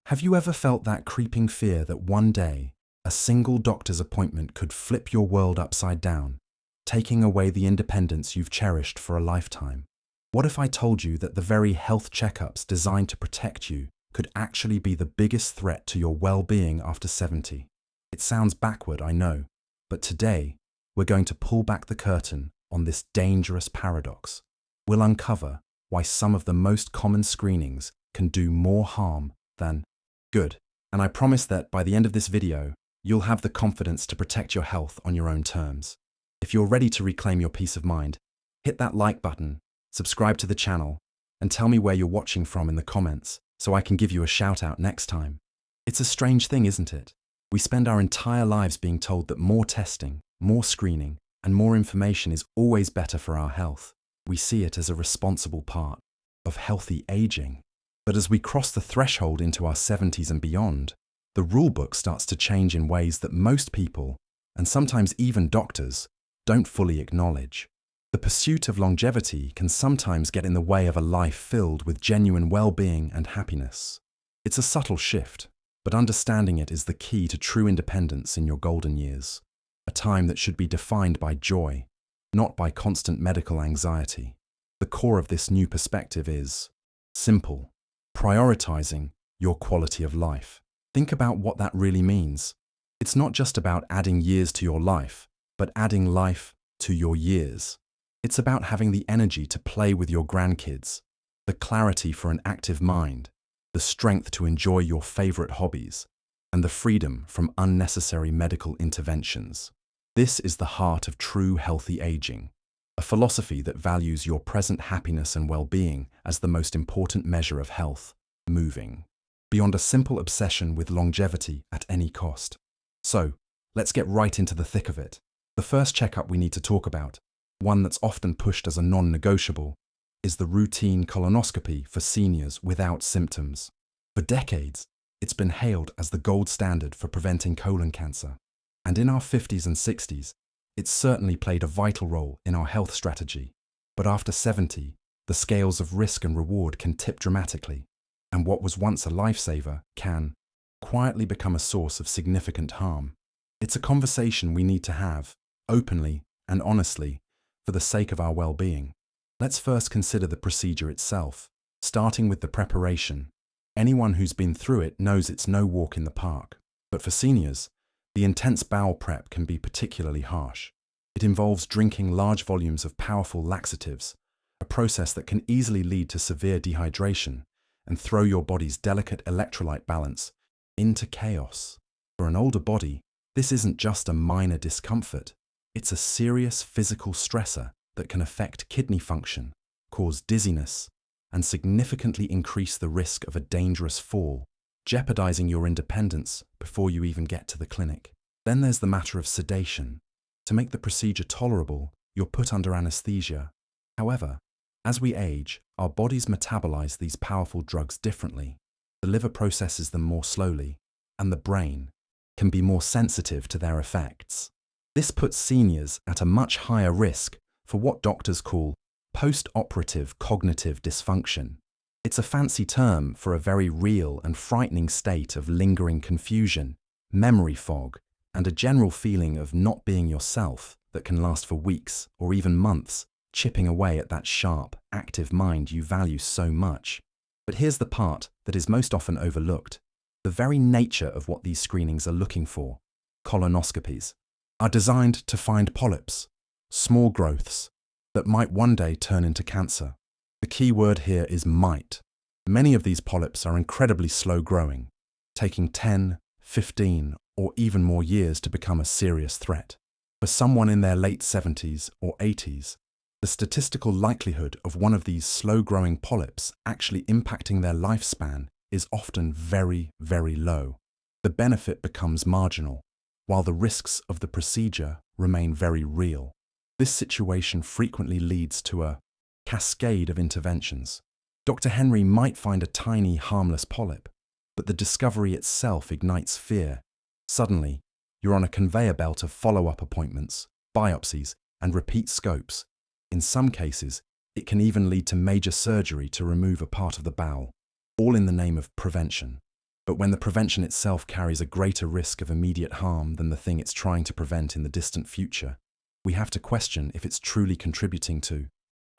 Have you ever felt that creeping fear that one day a single doctor's appointment could flip your world upside down, taking away the independence you've cherished for a lifetime? What if I told you that the very health checkups designed to protect you could actually be the biggest threat to your well-being after 70? It sounds backward, I know, but today we're going to pull back the curtain on this dangerous paradox. We'll uncover why some of the most common screenings can do more harm than good. And I promise that by the end of this video, you'll have the confidence to protect your health on your own terms. If you're ready to reclaim your peace of mind, hit that like button, subscribe to the channel, and tell me where you're watching from in the comments so I can give you a shout out next time. It's a strange thing, isn't it? We spend our entire lives being told that more testing, more screening, and more information is always better for our health. We see it as a responsible part of healthy aging. But as we cross the threshold into our 70s and beyond, the rulebook starts to change in ways that most people, and sometimes even doctors, don't fully acknowledge. The pursuit of longevity can sometimes get in the way of a life filled with genuine well-being and happiness. It's a subtle shift, but understanding it is the key to true independence in your golden years, a time that should be defined by joy, not by constant medical anxiety. The core of this new perspective is simple: prioritizing your quality of life. Think about what that really means. It's not just about adding years to your life, but adding life to your years. It's about having the energy to play with your grandkids, the clarity for an active mind, the strength to enjoy your favorite hobbies, and the freedom from unnecessary medical interventions. This is the heart of true healthy aging, a philosophy that values your present happiness and well-being as the most important measure of health, moving beyond a simple obsession with longevity at any cost. So, let's get right into the thick of it. The first checkup we need to talk about, one that's often pushed as a non-negotiable, is the routine colonoscopy for seniors without symptoms. For decades, it's been hailed as the gold standard for preventing colon cancer. And in our 50s and 60s, it's certainly played a vital role in our health strategy. But after 70, the scales of risk and reward can tip dramatically, and what was once a lifesaver can quietly become a source of significant harm. It's a conversation we need to have, openly and honestly, for the sake of our well-being. Let's first consider the procedure itself, starting with the preparation. Anyone who's been through it knows it's no walk in the park. But for seniors, the intense bowel prep can be particularly harsh. It involves drinking large volumes of powerful laxatives, a process that can easily lead to severe dehydration and throw your body's delicate electrolyte balance into chaos. For an older body, this isn't just a minor discomfort. It's a serious physical stressor that can affect kidney function, cause dizziness, and significantly increase the risk of a dangerous fall, jeopardizing your independence before you even get to the clinic. Then there's the matter of sedation. To make the procedure tolerable, you're put under anesthesia. However, as we age, our bodies metabolize these powerful drugs differently. The liver processes them more slowly, and the brain can be more sensitive to their effects. This puts seniors at a much higher risk for what doctors call post-operative cognitive dysfunction. It's a fancy term for a very real and frightening state of lingering confusion, memory fog, and a general feeling of not being yourself that can last for weeks or even months, chipping away at that sharp, active mind you value so much. But here's the part that is most often overlooked. The very nature of what these screenings are looking for, colonoscopies, are designed to find polyps, small growths, that might one day turn into cancer. The key word here is might. Many of these polyps are incredibly slow growing, taking 10, 15, or even more years to become a serious threat. For someone in their late 70s or 80s, the statistical likelihood of one of these slow-growing polyps actually impacting their lifespan is often very, very low. The benefit becomes marginal, while the risks of the procedure remain very real. This situation frequently leads to a cascade of interventions. Dr. Henry might find a tiny, harmless polyp, but the discovery itself ignites fear. Suddenly, you're on a conveyor belt of follow-up appointments, biopsies, and repeat scopes. In some cases, it can even lead to major surgery to remove a part of the bowel, all in the name of prevention. But when the prevention itself carries a greater risk of immediate harm than the thing it's trying to prevent in the distant future, we have to question if it's truly contributing to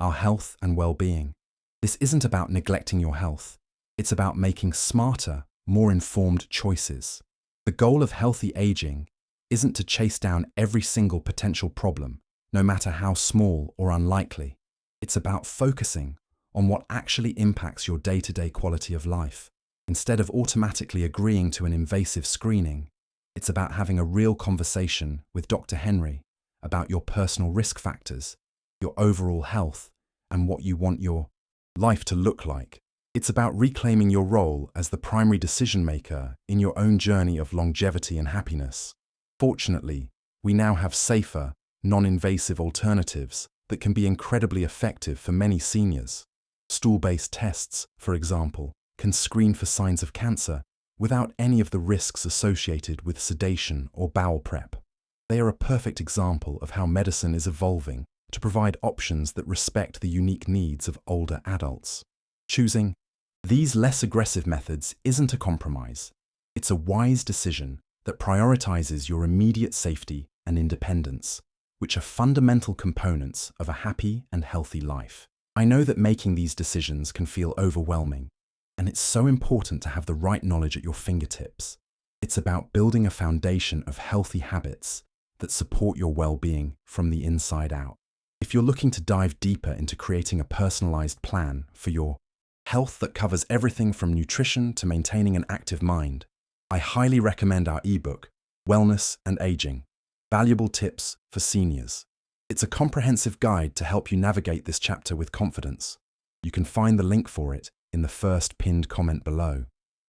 our health and well-being. This isn't about neglecting your health. It's about making smarter, more informed choices. The goal of healthy aging isn't to chase down every single potential problem, no matter how small or unlikely. It's about focusing on what actually impacts your day-to-day quality of life. Instead of automatically agreeing to an invasive screening, it's about having a real conversation with Dr. Henry about your personal risk factors, your overall health, and what you want your life to look like. It's about reclaiming your role as the primary decision maker in your own journey of longevity and happiness. Fortunately, we now have safer, non-invasive alternatives that can be incredibly effective for many seniors. Stool-based tests, for example, can screen for signs of cancer without any of the risks associated with sedation or bowel prep. They are a perfect example of how medicine is evolving to provide options that respect the unique needs of older adults. Choosing these less aggressive methods isn't a compromise. It's a wise decision that prioritizes your immediate safety and independence, which are fundamental components of a happy and healthy life. I know that making these decisions can feel overwhelming, and it's so important to have the right knowledge at your fingertips. It's about building a foundation of healthy habits that support your well-being from the inside out. If you're looking to dive deeper into creating a personalized plan for your health that covers everything from nutrition to maintaining an active mind, I highly recommend our ebook, Wellness and Aging: Valuable Tips for Seniors. It's a comprehensive guide to help you navigate this chapter with confidence. You can find the link for it in the first pinned comment below.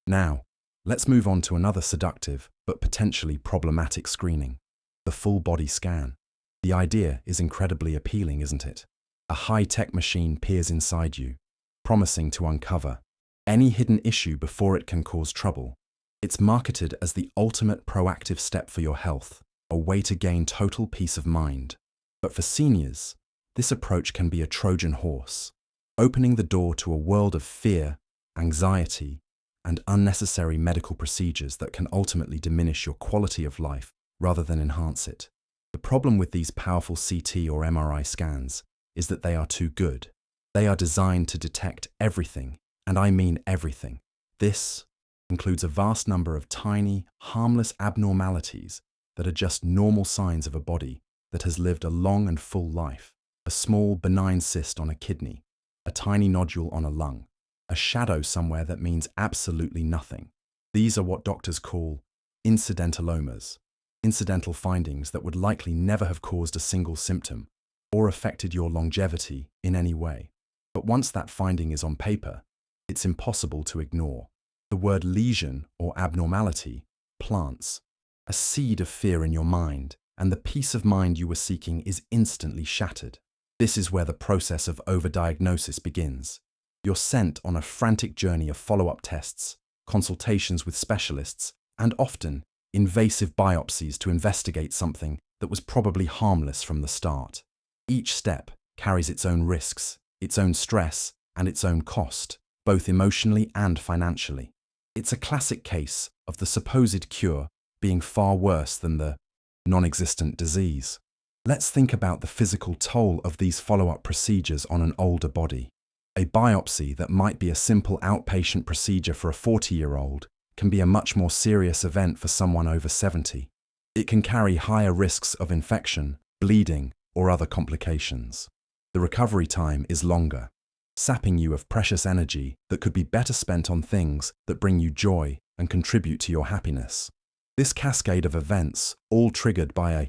Now, let's move on to another seductive but potentially problematic screening: the full body scan. The idea is incredibly appealing, isn't it? A high-tech machine peers inside you, promising to uncover any hidden issue before it can cause trouble. It's marketed as the ultimate proactive step for your health, a way to gain total peace of mind. But for seniors, this approach can be a Trojan horse, opening the door to a world of fear, anxiety, and unnecessary medical procedures that can ultimately diminish your quality of life rather than enhance it. The problem with these powerful CT or MRI scans is that they are too good. They are designed to detect everything, and I mean everything. This includes a vast number of tiny, harmless abnormalities that are just normal signs of a body that has lived a long and full life. A small, benign cyst on a kidney, a tiny nodule on a lung, a shadow somewhere that means absolutely nothing. These are what doctors call incidentalomas, incidental findings that would likely never have caused a single symptom or affected your longevity in any way. But once that finding is on paper, it's impossible to ignore. The word lesion or abnormality plants a seed of fear in your mind, and the peace of mind you were seeking is instantly shattered. This is where the process of overdiagnosis begins. You're sent on a frantic journey of follow-up tests, consultations with specialists, and often invasive biopsies to investigate something that was probably harmless from the start. Each step carries its own risks, its own stress, and its own cost, both emotionally and financially. It's a classic case of the supposed cure being far worse than the non-existent disease. Let's think about the physical toll of these follow-up procedures on an older body. A biopsy that might be a simple outpatient procedure for a 40-year-old can be a much more serious event for someone over 70. It can carry higher risks of infection, bleeding, or other complications. The recovery time is longer, sapping you of precious energy that could be better spent on things that bring you joy and contribute to your happiness. This cascade of events, all triggered by a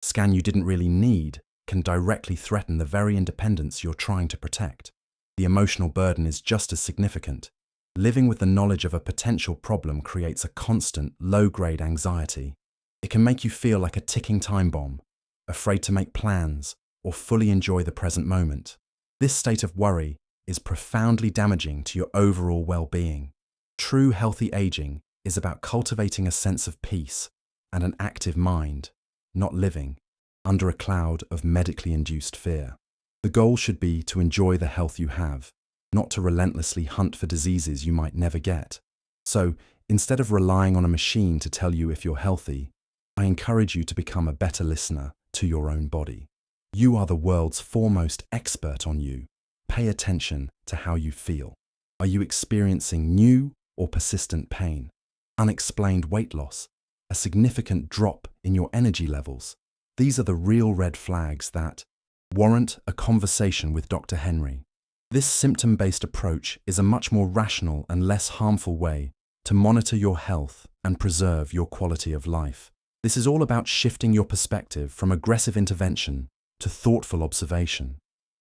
scan you didn't really need, can directly threaten the very independence you're trying to protect. The emotional burden is just as significant. Living with the knowledge of a potential problem creates a constant, low-grade anxiety. It can make you feel like a ticking time bomb, afraid to make plans or fully enjoy the present moment. This state of worry is profoundly damaging to your overall well-being. True healthy aging is about cultivating a sense of peace and an active mind, not living under a cloud of medically induced fear. The goal should be to enjoy the health you have, not to relentlessly hunt for diseases you might never get. So, Instead of relying on a machine to tell you if you're healthy, I encourage you to become a better listener to your own body. You are the world's foremost expert on you. Pay attention to how you feel. Are you experiencing new or persistent pain, unexplained weight loss, a significant drop in your energy levels? These are the real red flags that warrant a conversation with Dr. Henry. This symptom-based approach is a much more rational and less harmful way to monitor your health and preserve your quality of life. This is all about shifting your perspective from aggressive intervention to thoughtful observation.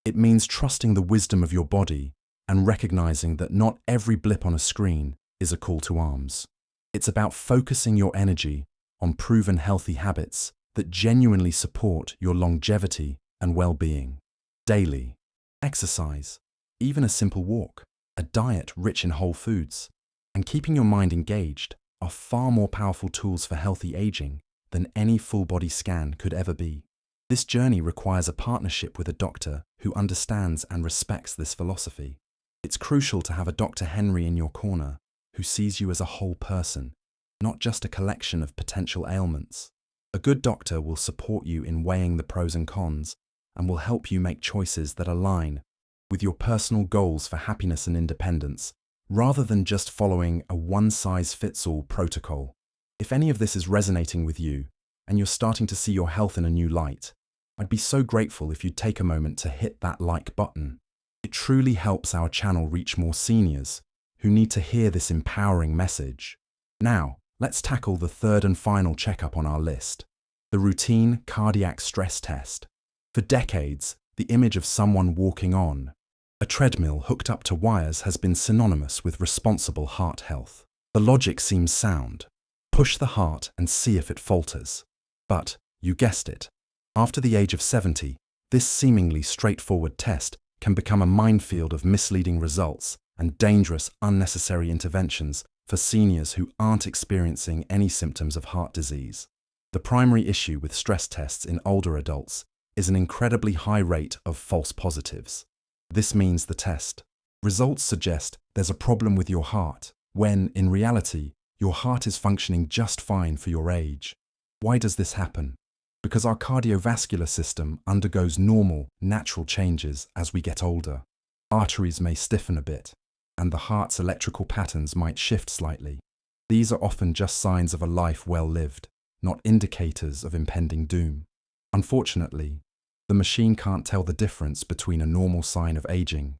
It means trusting the wisdom of your body and recognizing that not every blip on a screen is a call to arms. It's about focusing your energy on proven healthy habits that genuinely support your longevity and well-being. Daily exercise, even a simple walk, a diet rich in whole foods, and keeping your mind engaged are far more powerful tools for healthy aging than any full-body scan could ever be. This journey requires a partnership with a doctor who understands and respects this philosophy. It's crucial to have a Dr. Henry in your corner who sees you as a whole person, not just a collection of potential ailments. A good doctor will support you in weighing the pros and cons and will help you make choices that align with your personal goals for happiness and independence, rather than just following a one-size-fits-all protocol. If any of this is resonating with you and you're starting to see your health in a new light, I'd be so grateful if you'd take a moment to hit that like button. It truly helps our channel reach more seniors who need to hear this empowering message. Now, let's tackle the third and final checkup on our list, the routine cardiac stress test. For decades, the image of someone walking on a treadmill hooked up to wires has been synonymous with responsible heart health. The logic seems sound. Push the heart and see if it falters. But, you guessed it, after the age of 70, this seemingly straightforward test can become a minefield of misleading results and dangerous, unnecessary interventions for seniors who aren't experiencing any symptoms of heart disease. The primary issue with stress tests in older adults is an incredibly high rate of false positives. This means the test results suggest there's a problem with your heart, when, in reality, your heart is functioning just fine for your age. Why does this happen? Because our cardiovascular system undergoes normal, natural changes as we get older. Arteries may stiffen a bit, and the heart's electrical patterns might shift slightly. These are often just signs of a life well lived, not indicators of impending doom. Unfortunately, the machine can't tell the difference between a normal sign of aging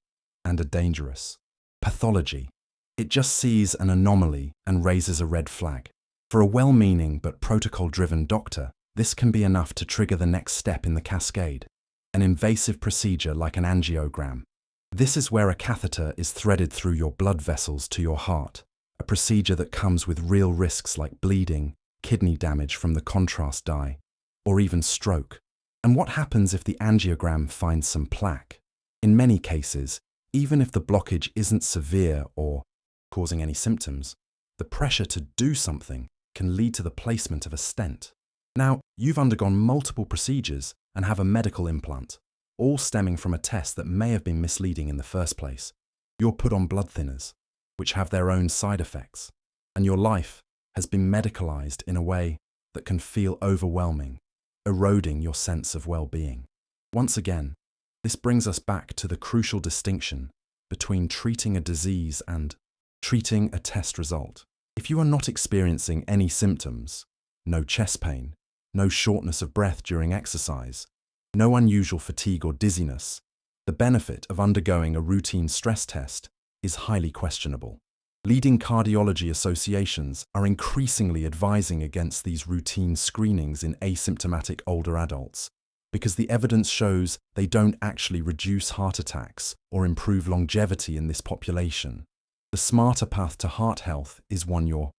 and a dangerous pathology. It just sees an anomaly and raises a red flag. For a well-meaning but protocol-driven doctor, this can be enough to trigger the next step in the cascade, an invasive procedure like an angiogram. This is where a catheter is threaded through your blood vessels to your heart, a procedure that comes with real risks like bleeding, kidney damage from the contrast dye, or even stroke. And what happens if the angiogram finds some plaque? In many cases, even if the blockage isn't severe or causing any symptoms, the pressure to do something can lead to the placement of a stent. Now, you've undergone multiple procedures and have a medical implant, all stemming from a test that may have been misleading in the first place. You're put on blood thinners, which have their own side effects, and your life has been medicalized in a way that can feel overwhelming, eroding your sense of well-being. Once again, this brings us back to the crucial distinction between treating a disease and treating a test result. If you are not experiencing any symptoms, no chest pain, no shortness of breath during exercise, no unusual fatigue or dizziness, the benefit of undergoing a routine stress test is highly questionable. Leading cardiology associations are increasingly advising against these routine screenings in asymptomatic older adults because the evidence shows they don't actually reduce heart attacks or improve longevity in this population. The smarter path to heart health is one you're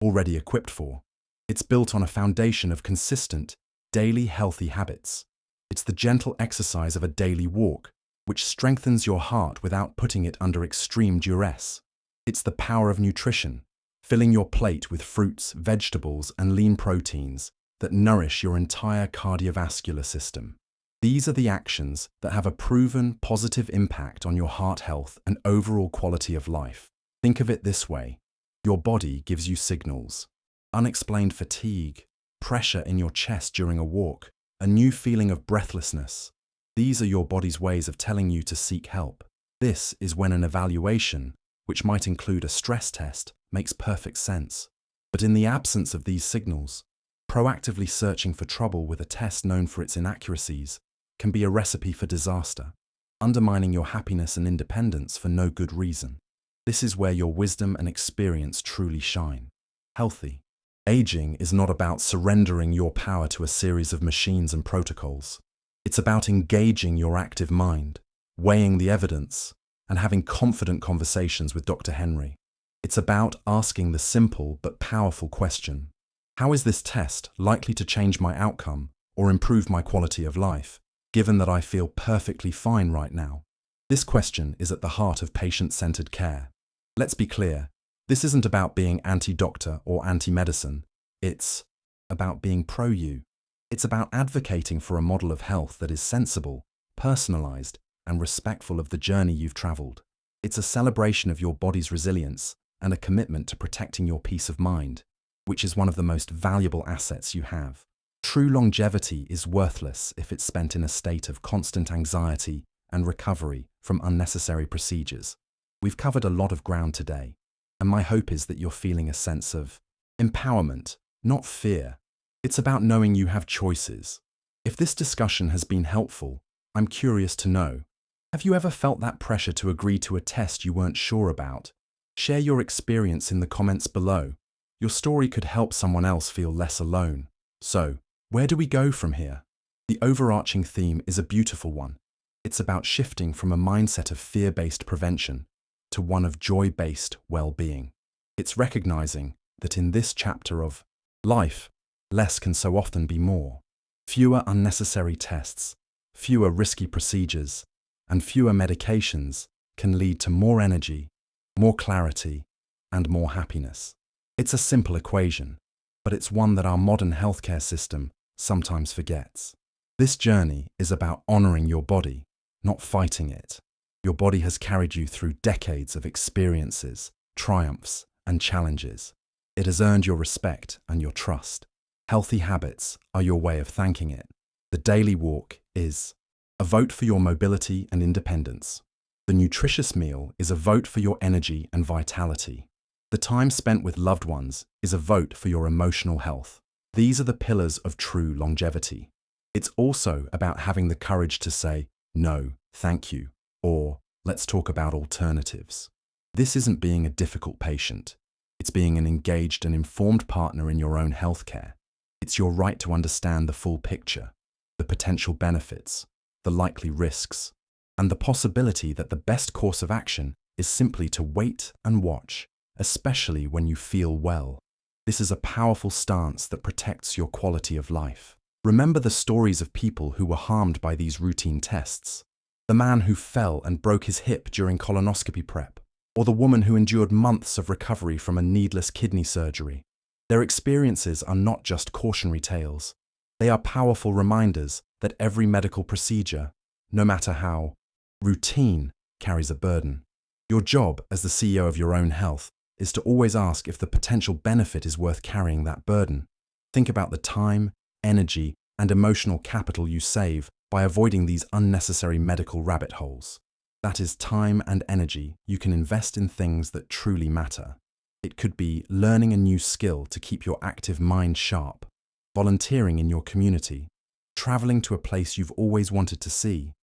already equipped for. It's built on a foundation of consistent, daily healthy habits. It's the gentle exercise of a daily walk, which strengthens your heart without putting it under extreme duress. It's the power of nutrition, filling your plate with fruits, vegetables, and lean proteins that nourish your entire cardiovascular system. These are the actions that have a proven positive impact on your heart health and overall quality of life. Think of it this way. Your body gives you signals. Unexplained fatigue, pressure in your chest during a walk, a new feeling of breathlessness. These are your body's ways of telling you to seek help. This is when an evaluation, which might include a stress test, makes perfect sense. But in the absence of these signals, proactively searching for trouble with a test known for its inaccuracies can be a recipe for disaster, undermining your happiness and independence for no good reason. This is where your wisdom and experience truly shine. Healthy. Aging is not about surrendering your power to a series of machines and protocols. It's about engaging your active mind, weighing the evidence, and having confident conversations with Dr. Henry. It's about asking the simple but powerful question: how is this test likely to change my outcome or improve my quality of life, given that I feel perfectly fine right now? This question is at the heart of patient-centered care. Let's be clear, this isn't about being anti-doctor or anti-medicine. It's about being pro-you. It's about advocating for a model of health that is sensible, personalized, and respectful of the journey you've traveled. It's a celebration of your body's resilience and a commitment to protecting your peace of mind, which is one of the most valuable assets you have. True longevity is worthless if it's spent in a state of constant anxiety and recovery from unnecessary procedures. We've covered a lot of ground today, and my hope is that you're feeling a sense of empowerment, not fear. It's about knowing you have choices. If this discussion has been helpful, I'm curious to know, have you ever felt that pressure to agree to a test you weren't sure about? Share your experience in the comments below. Your story could help someone else feel less alone. So, where do we go from here? The overarching theme is a beautiful one. It's about shifting from a mindset of fear-based prevention to one of joy-based well-being. It's recognizing that in this chapter of life, less can so often be more. Fewer unnecessary tests, fewer risky procedures, and fewer medications can lead to more energy, more clarity, and more happiness. It's a simple equation, but it's one that our modern healthcare system sometimes forgets. This journey is about honoring your body, not fighting it. Your body has carried you through decades of experiences, triumphs, and challenges. It has earned your respect and your trust. Healthy habits are your way of thanking it. The daily walk is a vote for your mobility and independence. The nutritious meal is a vote for your energy and vitality. The time spent with loved ones is a vote for your emotional health. These are the pillars of true longevity. It's also about having the courage to say, no, thank you, or let's talk about alternatives. This isn't being a difficult patient. It's being an engaged and informed partner in your own healthcare. It's your right to understand the full picture, the potential benefits, the likely risks, and the possibility that the best course of action is simply to wait and watch, especially when you feel well. This is a powerful stance that protects your quality of life. Remember the stories of people who were harmed by these routine tests. The man who fell and broke his hip during colonoscopy prep, or the woman who endured months of recovery from a needless kidney surgery. Their experiences are not just cautionary tales. They are powerful reminders that every medical procedure, no matter how routine, carries a burden. Your job as the CEO of your own health is to always ask if the potential benefit is worth carrying that burden. Think about the time, energy, and emotional capital you save by avoiding these unnecessary medical rabbit holes. That is time and energy you can invest in things that truly matter. It could be learning a new skill to keep your active mind sharp, volunteering in your community, traveling to a place you've always wanted to see,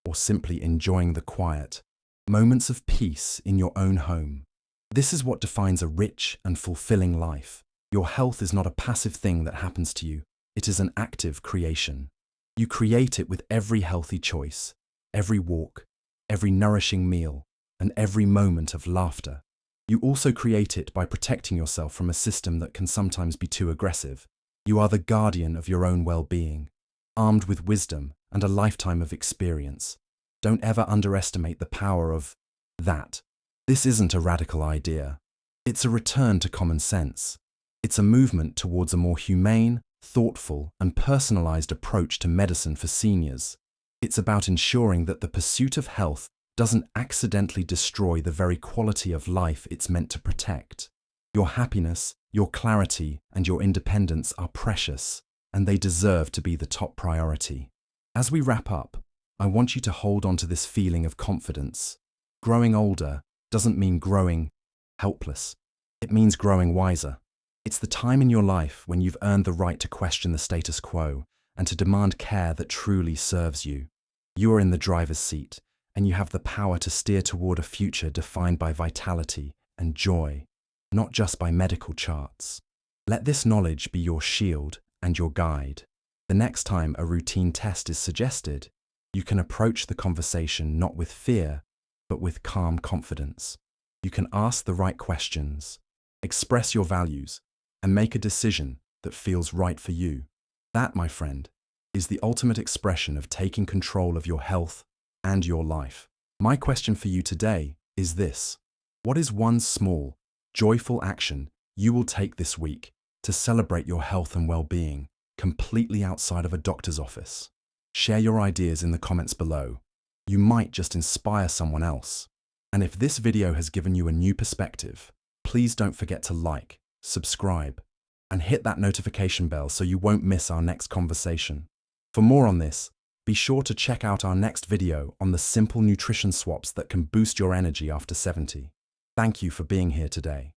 or simply enjoying the quiet, moments of peace in your own home. This is what defines a rich and fulfilling life. Your health is not a passive thing that happens to you. It is an active creation. You create it with every healthy choice, every walk, every nourishing meal, and every moment of laughter. You also create it by protecting yourself from a system that can sometimes be too aggressive. You are the guardian of your own well-being, armed with wisdom and a lifetime of experience. Don't ever underestimate the power of that. This isn't a radical idea. It's a return to common sense. It's a movement towards a more humane, thoughtful, and personalized approach to medicine for seniors. It's about ensuring that the pursuit of health doesn't accidentally destroy the very quality of life it's meant to protect. Your happiness, your clarity, and your independence are precious, and they deserve to be the top priority. As we wrap up, I want you to hold on to this feeling of confidence. Growing older doesn't mean growing helpless. It means growing wiser. It's the time in your life when you've earned the right to question the status quo and to demand care that truly serves you. You are in the driver's seat, and you have the power to steer toward a future defined by vitality and joy, not just by medical charts. Let this knowledge be your shield and your guide. The next time a routine test is suggested, you can approach the conversation not with fear, but with calm confidence. You can ask the right questions, express your values, and make a decision that feels right for you. That, my friend, is the ultimate expression of taking control of your health and your life. My question for you today is this: what is one small, joyful action you will take this week to celebrate your health and well-being, completely outside of a doctor's office? Share your ideas in the comments below. You might just inspire someone else. And if this video has given you a new perspective, please don't forget to like, subscribe, and hit that notification bell so you won't miss our next conversation. For more on this, be sure to check out our next video on the simple nutrition swaps that can boost your energy after 70. Thank you for being here today.